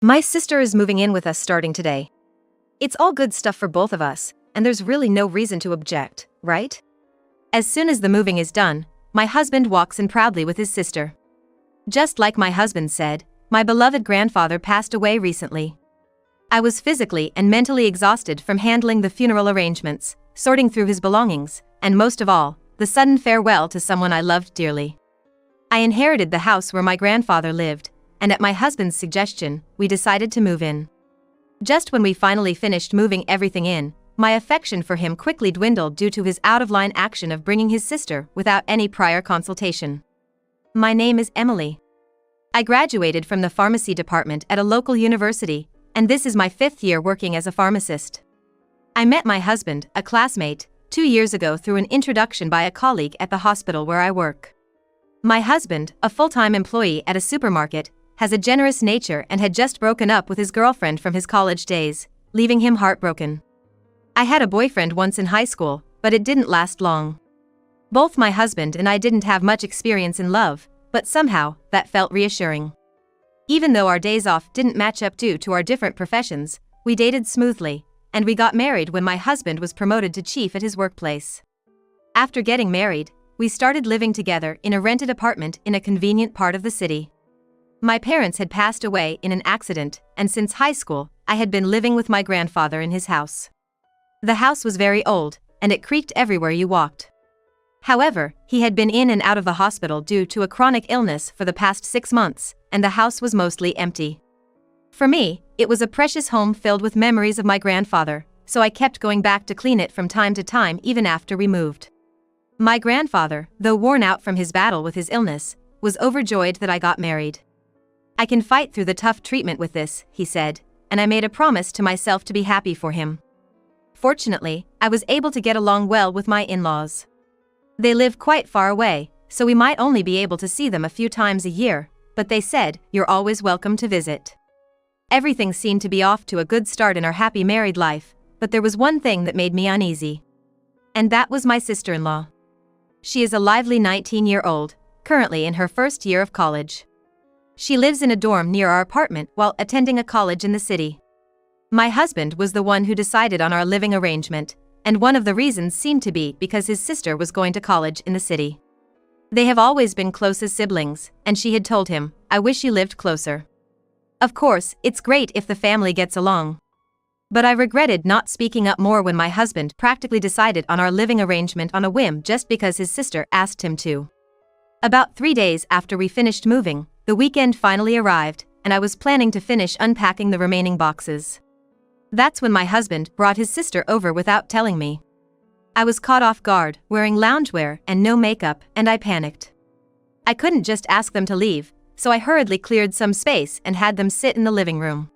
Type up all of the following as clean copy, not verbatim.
My sister is moving in with us starting today. It's all good stuff for both of us, and there's really no reason to object, right? As soon as the moving is done, my husband walks in proudly with his sister. Just like my husband said, my beloved grandfather passed away recently. I was physically and mentally exhausted from handling the funeral arrangements, sorting through his belongings, and most of all, the sudden farewell to someone I loved dearly. I inherited the house where my grandfather lived, and at my husband's suggestion, we decided to move in. Just when we finally finished moving everything in, my affection for him quickly dwindled due to his out-of-line action of bringing his sister without any prior consultation. My name is Emily. I graduated from the pharmacy department at a local university, and this is my 5th year working as a pharmacist. I met my husband, a classmate, 2 years ago through an introduction by a colleague at the hospital where I work. My husband, a full-time employee at a supermarket, has a generous nature and had just broken up with his girlfriend from his college days, leaving him heartbroken. I had a boyfriend once in high school, but it didn't last long. Both my husband and I didn't have much experience in love, but somehow, that felt reassuring. Even though our days off didn't match up due to our different professions, we dated smoothly, and we got married when my husband was promoted to chief at his workplace. After getting married, we started living together in a rented apartment in a convenient part of the city. My parents had passed away in an accident, and since high school, I had been living with my grandfather in his house. The house was very old, and it creaked everywhere you walked. However, he had been in and out of the hospital due to a chronic illness for the past 6 months, and the house was mostly empty. For me, it was a precious home filled with memories of my grandfather, so I kept going back to clean it from time to time even after we moved. My grandfather, though worn out from his battle with his illness, was overjoyed that I got married. "I can fight through the tough treatment with this," he said, and I made a promise to myself to be happy for him. Fortunately, I was able to get along well with my in-laws. They live quite far away, so we might only be able to see them a few times a year, but they said, "You're always welcome to visit." Everything seemed to be off to a good start in our happy married life, but there was one thing that made me uneasy. And that was my sister-in-law. She is a lively 19-year-old, currently in her first year of college. She lives in a dorm near our apartment while attending a college in the city. My husband was the one who decided on our living arrangement, and one of the reasons seemed to be because his sister was going to college in the city. They have always been close as siblings, and she had told him, "I wish you lived closer." Of course, it's great if the family gets along. But I regretted not speaking up more when my husband practically decided on our living arrangement on a whim just because his sister asked him to. About 3 days after we finished moving, the weekend finally arrived, and I was planning to finish unpacking the remaining boxes. That's when my husband brought his sister over without telling me. I was caught off guard, wearing loungewear and no makeup, and I panicked. I couldn't just ask them to leave, so I hurriedly cleared some space and had them sit in the living room.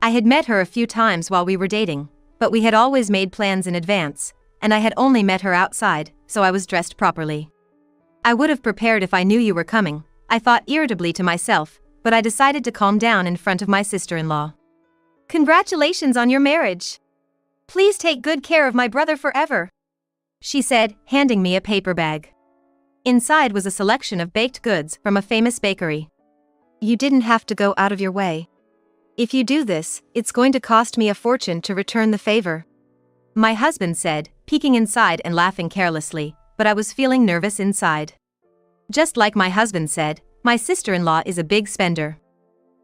I had met her a few times while we were dating, but we had always made plans in advance, and I had only met her outside, so I was dressed properly. "I would have prepared if I knew you were coming," I thought irritably to myself, but I decided to calm down in front of my sister-in-law. "Congratulations on your marriage. Please take good care of my brother forever," she said, handing me a paper bag. Inside was a selection of baked goods from a famous bakery. "You didn't have to go out of your way. If you do this, it's going to cost me a fortune to return the favor," my husband said, peeking inside and laughing carelessly, but I was feeling nervous inside. Just like my husband said, my sister-in-law is a big spender.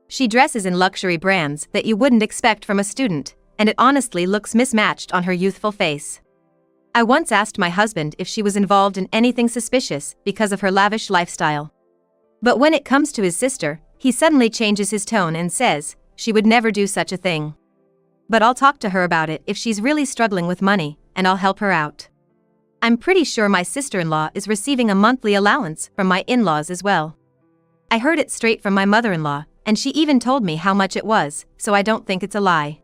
She dresses in luxury brands that you wouldn't expect from a student, and it honestly looks mismatched on her youthful face. I once asked my husband if she was involved in anything suspicious because of her lavish lifestyle. But when it comes to his sister, he suddenly changes his tone and says, she would never do such a thing. But I'll talk to her about it if she's really struggling with money, and I'll help her out. I'm pretty sure my sister-in-law is receiving a monthly allowance from my in-laws as well. I heard it straight from my mother-in-law, and she even told me how much it was, so I don't think it's a lie.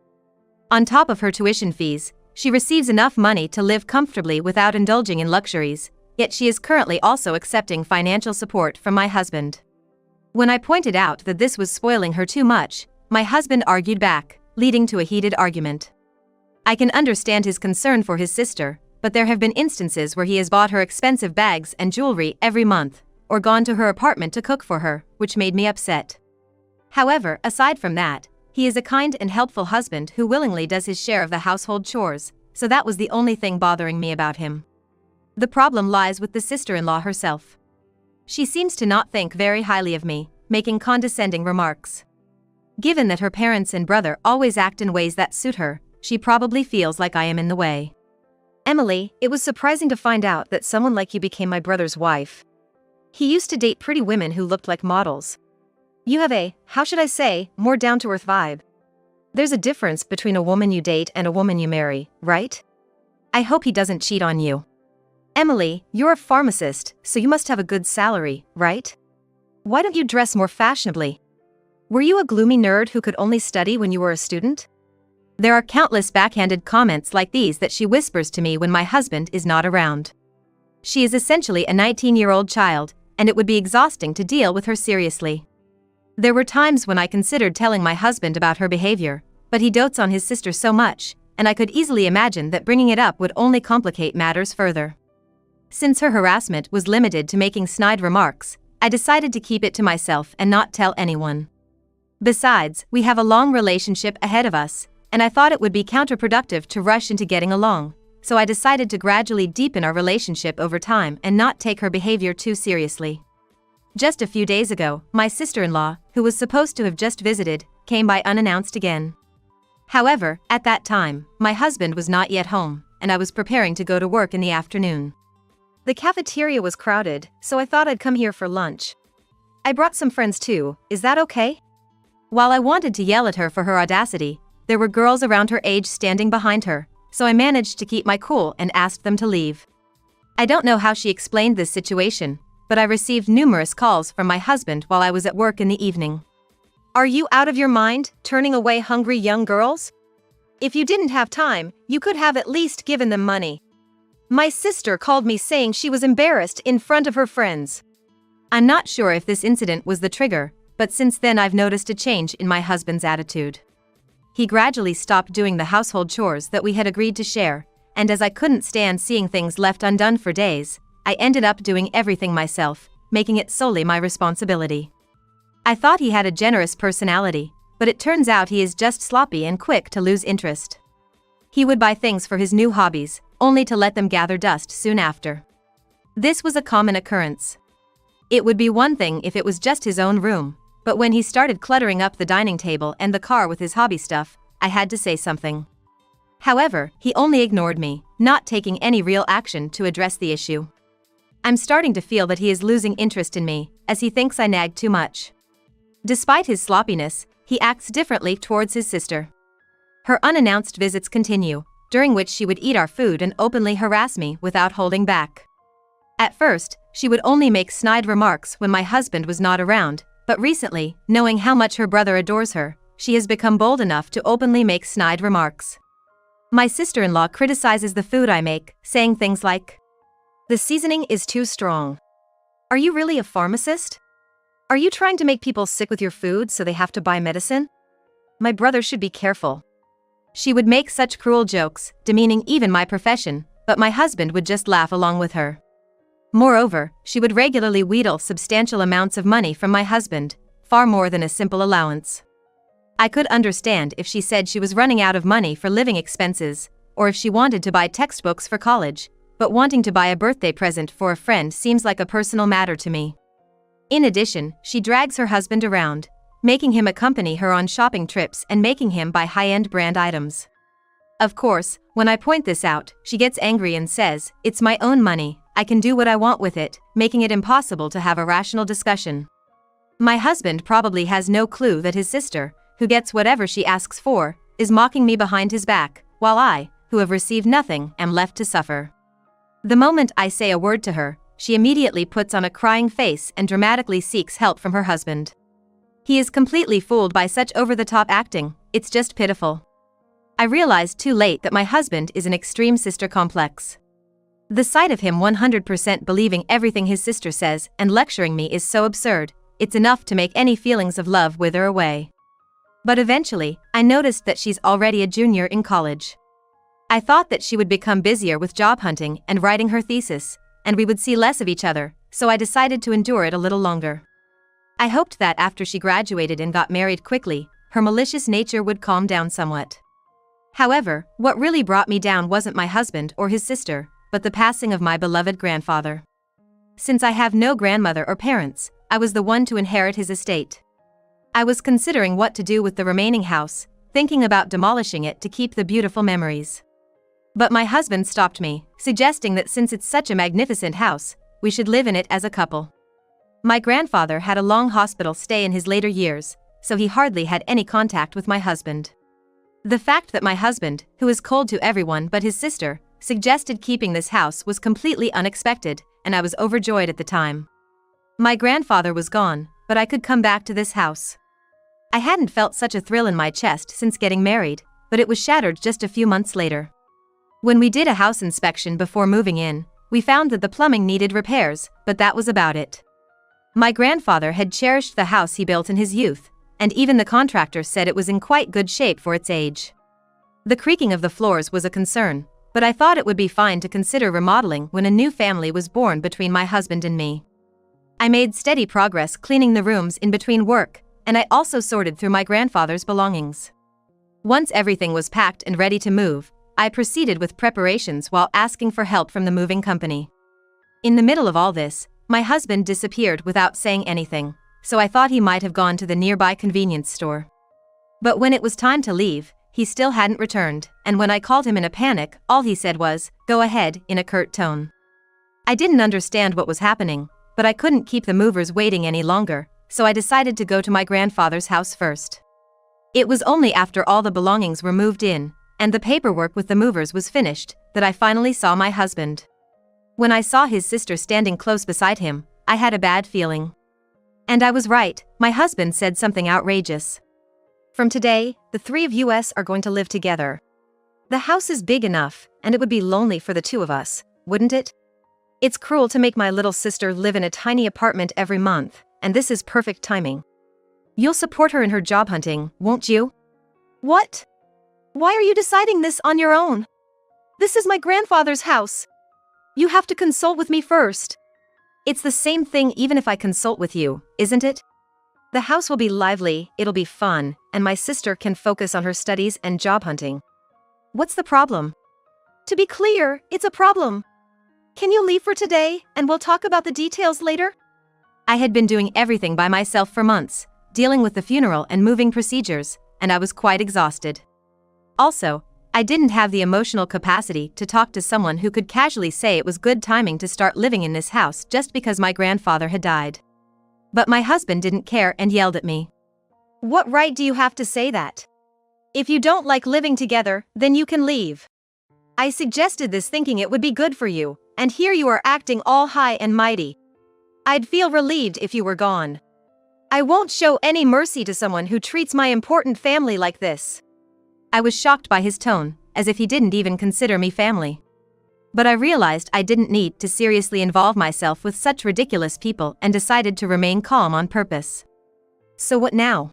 On top of her tuition fees, she receives enough money to live comfortably without indulging in luxuries, yet she is currently also accepting financial support from my husband. When I pointed out that this was spoiling her too much, my husband argued back, leading to a heated argument. I can understand his concern for his sister, but there have been instances where he has bought her expensive bags and jewelry every month, or gone to her apartment to cook for her, which made me upset. However, aside from that, He is a kind and helpful husband who willingly does his share of the household chores, so that was the only thing bothering me about him. The problem lies with the sister-in-law herself. She seems to not think very highly of me, making condescending remarks. Given that her parents and brother always act in ways that suit her, she probably feels like I am in the way. Emily, it was surprising to find out that someone like you became my brother's wife. He used to date pretty women who looked like models. You have a, how should I say, more down-to-earth vibe. There's a difference between a woman you date and a woman you marry, right? I hope he doesn't cheat on you. Emily, you're a pharmacist, so you must have a good salary, right? Why don't you dress more fashionably? Were you a gloomy nerd who could only study when you were a student? There are countless backhanded comments like these that she whispers to me when my husband is not around. She is essentially a 19-year-old child, and it would be exhausting to deal with her seriously. There were times when I considered telling my husband about her behavior, but he dotes on his sister so much, and I could easily imagine that bringing it up would only complicate matters further. Since her harassment was limited to making snide remarks, I decided to keep it to myself and not tell anyone. Besides, we have a long relationship ahead of us, and I thought it would be counterproductive to rush into getting along, so I decided to gradually deepen our relationship over time and not take her behavior too seriously. Just a few days ago, my sister-in-law, who was supposed to have just visited, came by unannounced again. However, at that time, my husband was not yet home, and I was preparing to go to work in the afternoon. The cafeteria was crowded, so I thought I'd come here for lunch. I brought some friends too, is that okay? While I wanted to yell at her for her audacity, there were girls around her age standing behind her, so I managed to keep my cool and asked them to leave. I don't know how she explained this situation, but I received numerous calls from my husband while I was at work in the evening. Are you out of your mind, turning away hungry young girls? If you didn't have time, you could have at least given them money. My sister called me saying she was embarrassed in front of her friends. I'm not sure if this incident was the trigger, but since then I've noticed a change in my husband's attitude. He gradually stopped doing the household chores that we had agreed to share, and as I couldn't stand seeing things left undone for days, I ended up doing everything myself, making it solely my responsibility. I thought he had a generous personality, but it turns out he is just sloppy and quick to lose interest. He would buy things for his new hobbies, only to let them gather dust soon after. This was a common occurrence. It would be one thing if it was just his own room, but when he started cluttering up the dining table and the car with his hobby stuff, I had to say something. However, he only ignored me, not taking any real action to address the issue. I'm starting to feel that he is losing interest in me, as he thinks I nag too much. Despite his sloppiness, he acts differently towards his sister. Her unannounced visits continue, during which she would eat our food and openly harass me without holding back. At first, she would only make snide remarks when my husband was not around, but recently, knowing how much her brother adores her, she has become bold enough to openly make snide remarks. My sister-in-law criticizes the food I make, saying things like, "The seasoning is too strong. Are you really a pharmacist? Are you trying to make people sick with your food so they have to buy medicine? My brother should be careful." She would make such cruel jokes, demeaning even my profession, but my husband would just laugh along with her. Moreover, she would regularly wheedle substantial amounts of money from my husband, far more than a simple allowance. I could understand if she said she was running out of money for living expenses, or if she wanted to buy textbooks for college, but wanting to buy a birthday present for a friend seems like a personal matter to me. In addition, she drags her husband around, making him accompany her on shopping trips and making him buy high-end brand items. Of course, when I point this out, she gets angry and says, "It's my own money, I can do what I want with it," making it impossible to have a rational discussion. My husband probably has no clue that his sister, who gets whatever she asks for, is mocking me behind his back, while I, who have received nothing, am left to suffer. The moment I say a word to her, she immediately puts on a crying face and dramatically seeks help from her husband. He is completely fooled by such over-the-top acting, it's just pitiful. I realized too late that my husband is an extreme sister complex. The sight of him 100% believing everything his sister says and lecturing me is so absurd, it's enough to make any feelings of love wither away. But eventually, I noticed that she's already a junior in college. I thought that she would become busier with job hunting and writing her thesis, and we would see less of each other, so I decided to endure it a little longer. I hoped that after she graduated and got married quickly, her malicious nature would calm down somewhat. However, what really brought me down wasn't my husband or his sister, but the passing of my beloved grandfather. Since I have no grandmother or parents, I was the one to inherit his estate. I was considering what to do with the remaining house, thinking about demolishing it to keep the beautiful memories. But my husband stopped me, suggesting that since it's such a magnificent house, we should live in it as a couple. My grandfather had a long hospital stay in his later years, so he hardly had any contact with my husband. The fact that my husband, who is cold to everyone but his sister, suggested keeping this house was completely unexpected, and I was overjoyed at the time. My grandfather was gone, but I could come back to this house. I hadn't felt such a thrill in my chest since getting married, but it was shattered just a few months later. When we did a house inspection before moving in, we found that the plumbing needed repairs, but that was about it. My grandfather had cherished the house he built in his youth, and even the contractor said it was in quite good shape for its age. The creaking of the floors was a concern, but I thought it would be fine to consider remodeling when a new family was born between my husband and me. I made steady progress cleaning the rooms in between work, and I also sorted through my grandfather's belongings. Once everything was packed and ready to move, I proceeded with preparations while asking for help from the moving company. In the middle of all this, my husband disappeared without saying anything, so I thought he might have gone to the nearby convenience store. But when it was time to leave, he still hadn't returned, and when I called him in a panic, all he said was, "Go ahead," in a curt tone. I didn't understand what was happening, but I couldn't keep the movers waiting any longer, so I decided to go to my grandfather's house first. It was only after all the belongings were moved in, and the paperwork with the movers was finished, that I finally saw my husband. When I saw his sister standing close beside him, I had a bad feeling. And I was right, my husband said something outrageous. "From today, the three of us are going to live together. The house is big enough, and it would be lonely for the two of us, wouldn't it? It's cruel to make my little sister live in a tiny apartment every month, and this is perfect timing. You'll support her in her job hunting, won't you?" "What? Why are you deciding this on your own? This is my grandfather's house. You have to consult with me first." "It's the same thing even if I consult with you, isn't it? The house will be lively, it'll be fun, and my sister can focus on her studies and job hunting. What's the problem?" "To be clear, it's a problem. Can you leave for today, and we'll talk about the details later?" I had been doing everything by myself for months, dealing with the funeral and moving procedures, and I was quite exhausted. Also, I didn't have the emotional capacity to talk to someone who could casually say it was good timing to start living in this house just because my grandfather had died. But my husband didn't care and yelled at me. "What right do you have to say that? If you don't like living together, then you can leave. I suggested this thinking it would be good for you, and here you are acting all high and mighty. I'd feel relieved if you were gone. I won't show any mercy to someone who treats my important family like this." I was shocked by his tone, as if he didn't even consider me family. But I realized I didn't need to seriously involve myself with such ridiculous people and decided to remain calm on purpose. "So what now?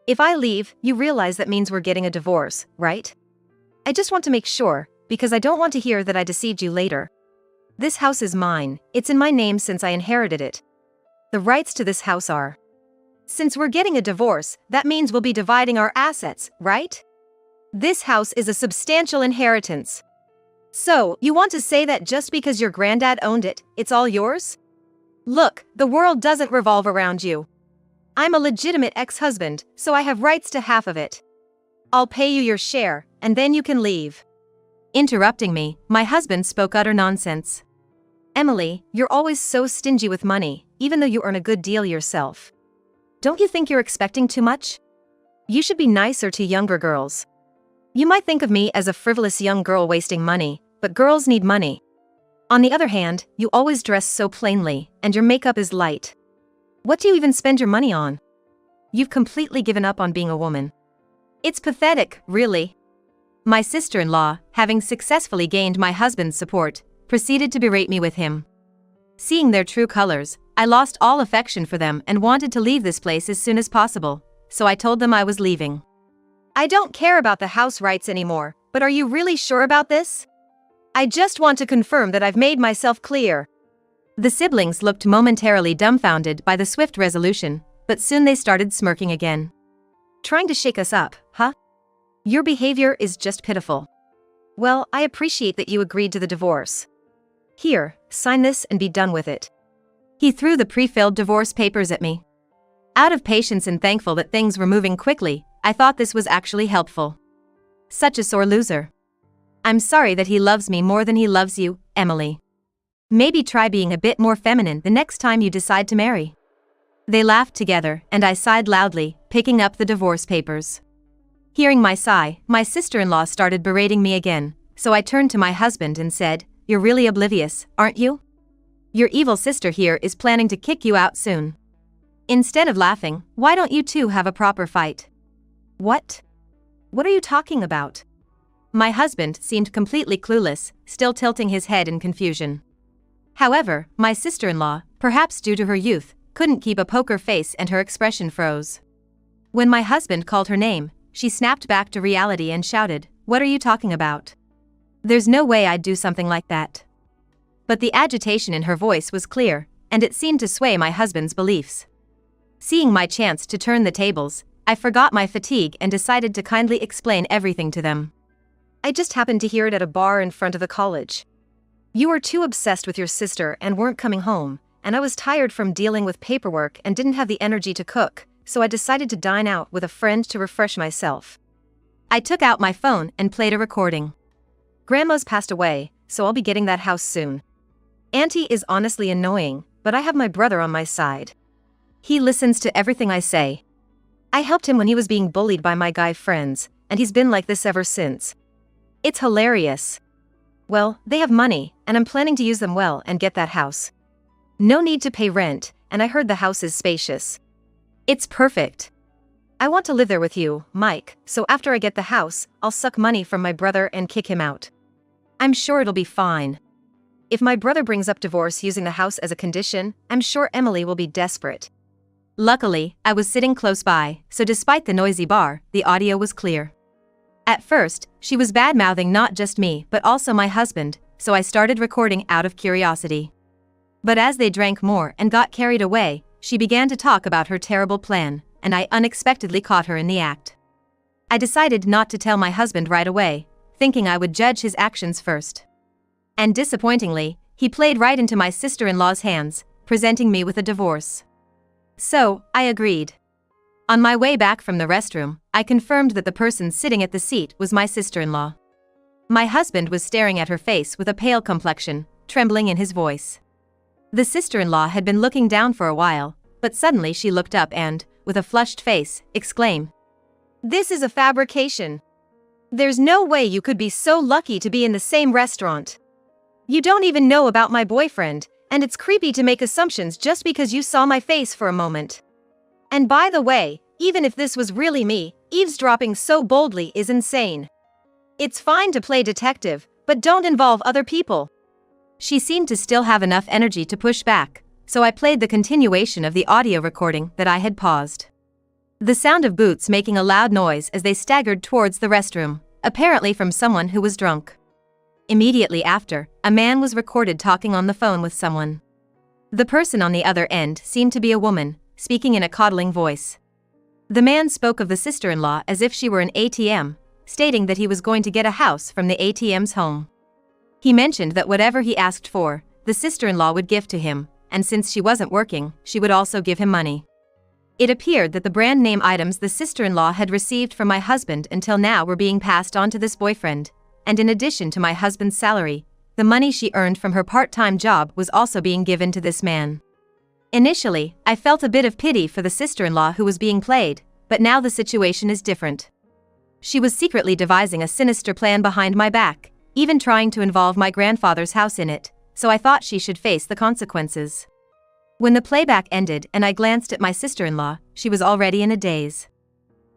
If I leave, you realize that means we're getting a divorce, right? I just want to make sure, because I don't want to hear that I deceived you later. This house is mine, it's in my name since I inherited it. The rights to this house are. Since we're getting a divorce, that means we'll be dividing our assets, right? This house is a substantial inheritance. So, you want to say that just because your granddad owned it, it's all yours? Look, the world doesn't revolve around you. I'm a legitimate ex-husband, so I have rights to half of it. I'll pay you your share, and then you can leave." Interrupting me, my husband spoke utter nonsense. "Emily, you're always so stingy with money, even though you earn a good deal yourself. Don't you think you're expecting too much? You should be nicer to younger girls. You might think of me as a frivolous young girl wasting money, but girls need money. On the other hand, you always dress so plainly, and your makeup is light. What do you even spend your money on? You've completely given up on being a woman. It's pathetic, really." My sister-in-law, having successfully gained my husband's support, proceeded to berate me with him. Seeing their true colors, I lost all affection for them and wanted to leave this place as soon as possible, so I told them I was leaving. "I don't care about the house rights anymore, but are you really sure about this? I just want to confirm that I've made myself clear." The siblings looked momentarily dumbfounded by the swift resolution, but soon they started smirking again. Trying to shake us up, huh? Your behavior is just pitiful. Well, I appreciate that you agreed to the divorce. Here, sign this and be done with it. He threw the pre-filled divorce papers at me. Out of patience and thankful that things were moving quickly, I thought this was actually helpful. Such a sore loser. I'm sorry that he loves me more than he loves you, Emily. Maybe try being a bit more feminine the next time you decide to marry. They laughed together, and I sighed loudly, picking up the divorce papers. Hearing my sigh, my sister-in-law started berating me again, so I turned to my husband and said, "You're really oblivious, aren't you? Your evil sister here is planning to kick you out soon. Instead of laughing, why don't you two have a proper fight?" What? What are you talking about? My husband seemed completely clueless, still tilting his head in confusion. However, my sister-in-law, perhaps due to her youth, couldn't keep a poker face and her expression froze. When my husband called her name, she snapped back to reality and shouted, "What are you talking about? There's no way I'd do something like that." But the agitation in her voice was clear, and it seemed to sway my husband's beliefs. Seeing my chance to turn the tables, I forgot my fatigue and decided to kindly explain everything to them. I just happened to hear it at a bar in front of the college. You were too obsessed with your sister and weren't coming home, and I was tired from dealing with paperwork and didn't have the energy to cook, so I decided to dine out with a friend to refresh myself. I took out my phone and played a recording. Grandma's passed away, so I'll be getting that house soon. Auntie is honestly annoying, but I have my brother on my side. He listens to everything I say. I helped him when he was being bullied by my guy friends, and he's been like this ever since. It's hilarious. Well, they have money, and I'm planning to use them well and get that house. No need to pay rent, and I heard the house is spacious. It's perfect. I want to live there with you, Mike, so after I get the house, I'll suck money from my brother and kick him out. I'm sure it'll be fine. If my brother brings up divorce using the house as a condition, I'm sure Emily will be desperate. Luckily, I was sitting close by, so despite the noisy bar, the audio was clear. At first, she was bad-mouthing not just me but also my husband, so I started recording out of curiosity. But as they drank more and got carried away, she began to talk about her terrible plan, and I unexpectedly caught her in the act. I decided not to tell my husband right away, thinking I would judge his actions first. And disappointingly, he played right into my sister-in-law's hands, presenting me with a divorce. So, I agreed. On my way back from the restroom, I confirmed that the person sitting at the seat was my sister-in-law. My husband was staring at her face with a pale complexion, trembling in his voice. The sister-in-law had been looking down for a while, but suddenly she looked up and, with a flushed face, exclaimed, "This is a fabrication. There's no way you could be so lucky to be in the same restaurant. You don't even know about my boyfriend, and it's creepy to make assumptions just because you saw my face for a moment. And by the way, even if this was really me, eavesdropping so boldly is insane. It's fine to play detective, but don't involve other people." She seemed to still have enough energy to push back, so I played the continuation of the audio recording that I had paused. The sound of boots making a loud noise as they staggered towards the restroom, apparently from someone who was drunk. Immediately after, a man was recorded talking on the phone with someone. The person on the other end seemed to be a woman, speaking in a coddling voice. The man spoke of the sister-in-law as if she were an ATM, stating that he was going to get a house from the ATM's home. He mentioned that whatever he asked for, the sister-in-law would give to him, and since she wasn't working, she would also give him money. It appeared that the brand name items the sister-in-law had received from my husband until now were being passed on to this boyfriend, and in addition to my husband's salary, the money she earned from her part-time job was also being given to this man. Initially, I felt a bit of pity for the sister-in-law who was being played, but now the situation is different. She was secretly devising a sinister plan behind my back, even trying to involve my grandfather's house in it, so I thought she should face the consequences. When the playback ended and I glanced at my sister-in-law, she was already in a daze.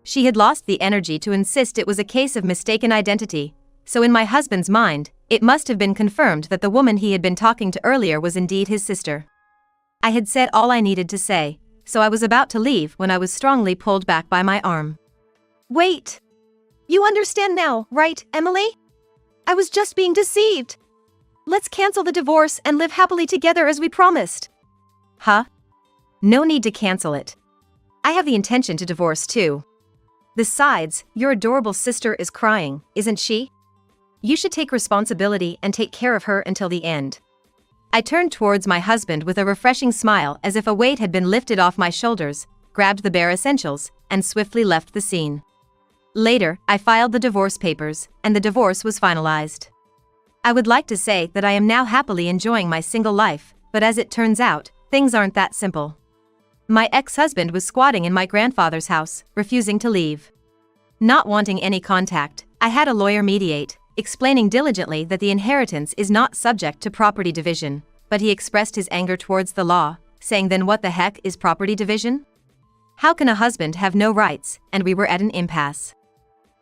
She had lost the energy to insist it was a case of mistaken identity, so in my husband's mind, it must have been confirmed that the woman he had been talking to earlier was indeed his sister. I had said all I needed to say, so I was about to leave when I was strongly pulled back by my arm. "Wait! You understand now, right, Emily? I was just being deceived. Let's cancel the divorce and live happily together as we promised." Huh? No need to cancel it. I have the intention to divorce too. Besides, your adorable sister is crying, isn't she? You should take responsibility and take care of her until the end. I turned towards my husband with a refreshing smile as if a weight had been lifted off my shoulders, grabbed the bare essentials, and swiftly left the scene. Later, I filed the divorce papers, and the divorce was finalized. I would like to say that I am now happily enjoying my single life, but as it turns out, things aren't that simple. My ex-husband was squatting in my grandfather's house, refusing to leave. Not wanting any contact, I had a lawyer mediate, explaining diligently that the inheritance is not subject to property division, but he expressed his anger towards the law, saying then what the heck is property division? How can a husband have no rights, and we were at an impasse.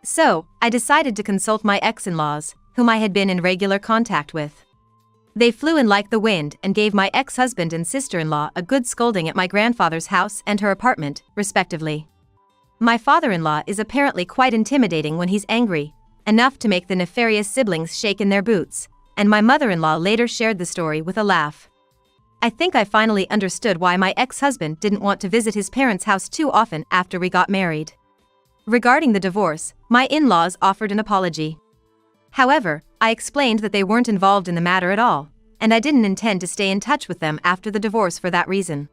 So, I decided to consult my ex-in-laws, whom I had been in regular contact with. They flew in like the wind and gave my ex-husband and sister-in-law a good scolding at my grandfather's house and her apartment, respectively. My father-in-law is apparently quite intimidating when he's angry, enough to make the nefarious siblings shake in their boots, and my mother-in-law later shared the story with a laugh. I think I finally understood why my ex-husband didn't want to visit his parents' house too often after we got married. Regarding the divorce, my in-laws offered an apology. However, I explained that they weren't involved in the matter at all, and I didn't intend to stay in touch with them after the divorce for that reason.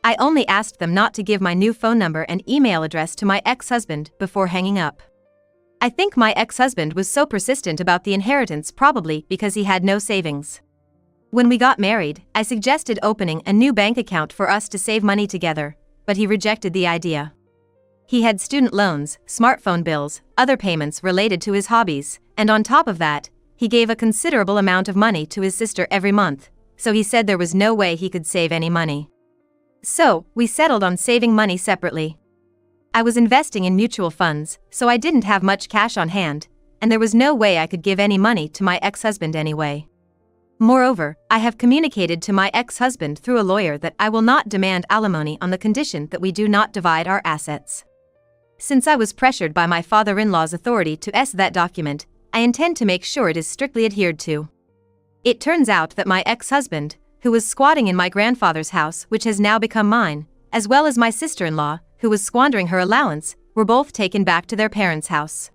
I only asked them not to give my new phone number and email address to my ex-husband before hanging up. I think my ex-husband was so persistent about the inheritance probably because he had no savings. When we got married, I suggested opening a new bank account for us to save money together, but he rejected the idea. He had student loans, smartphone bills, other payments related to his hobbies, and on top of that, he gave a considerable amount of money to his sister every month, so he said there was no way he could save any money. So, we settled on saving money separately. I was investing in mutual funds, so I didn't have much cash on hand, and there was no way I could give any money to my ex-husband anyway. Moreover, I have communicated to my ex-husband through a lawyer that I will not demand alimony on the condition that we do not divide our assets. Since I was pressured by my father-in-law's authority to that document, I intend to make sure it is strictly adhered to. It turns out that my ex-husband, who was squatting in my grandfather's house which has now become mine, as well as my sister-in-law, who was squandering her allowance, were both taken back to their parents' house.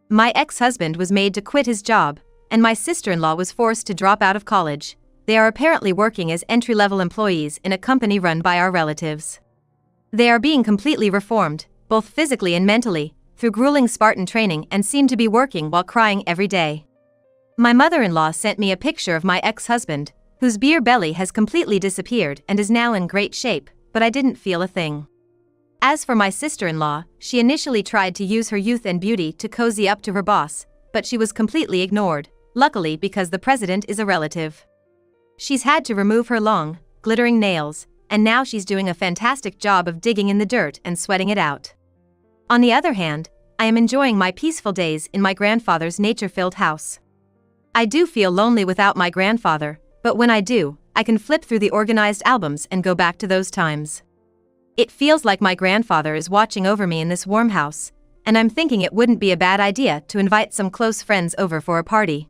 My ex-husband was made to quit his job, and my sister-in-law was forced to drop out of college. They are apparently working as entry-level employees in a company run by our relatives. They are being completely reformed, both physically and mentally, through grueling Spartan training and seem to be working while crying every day. My mother-in-law sent me a picture of my ex-husband, whose beer belly has completely disappeared and is now in great shape, but I didn't feel a thing. As for my sister-in-law, she initially tried to use her youth and beauty to cozy up to her boss, but she was completely ignored, luckily because the president is a relative. She's had to remove her long, glittering nails, and now she's doing a fantastic job of digging in the dirt and sweating it out. On the other hand, I am enjoying my peaceful days in my grandfather's nature-filled house. I do feel lonely without my grandfather, but when I do, I can flip through the organized albums and go back to those times. It feels like my grandfather is watching over me in this warm house, and I'm thinking it wouldn't be a bad idea to invite some close friends over for a party.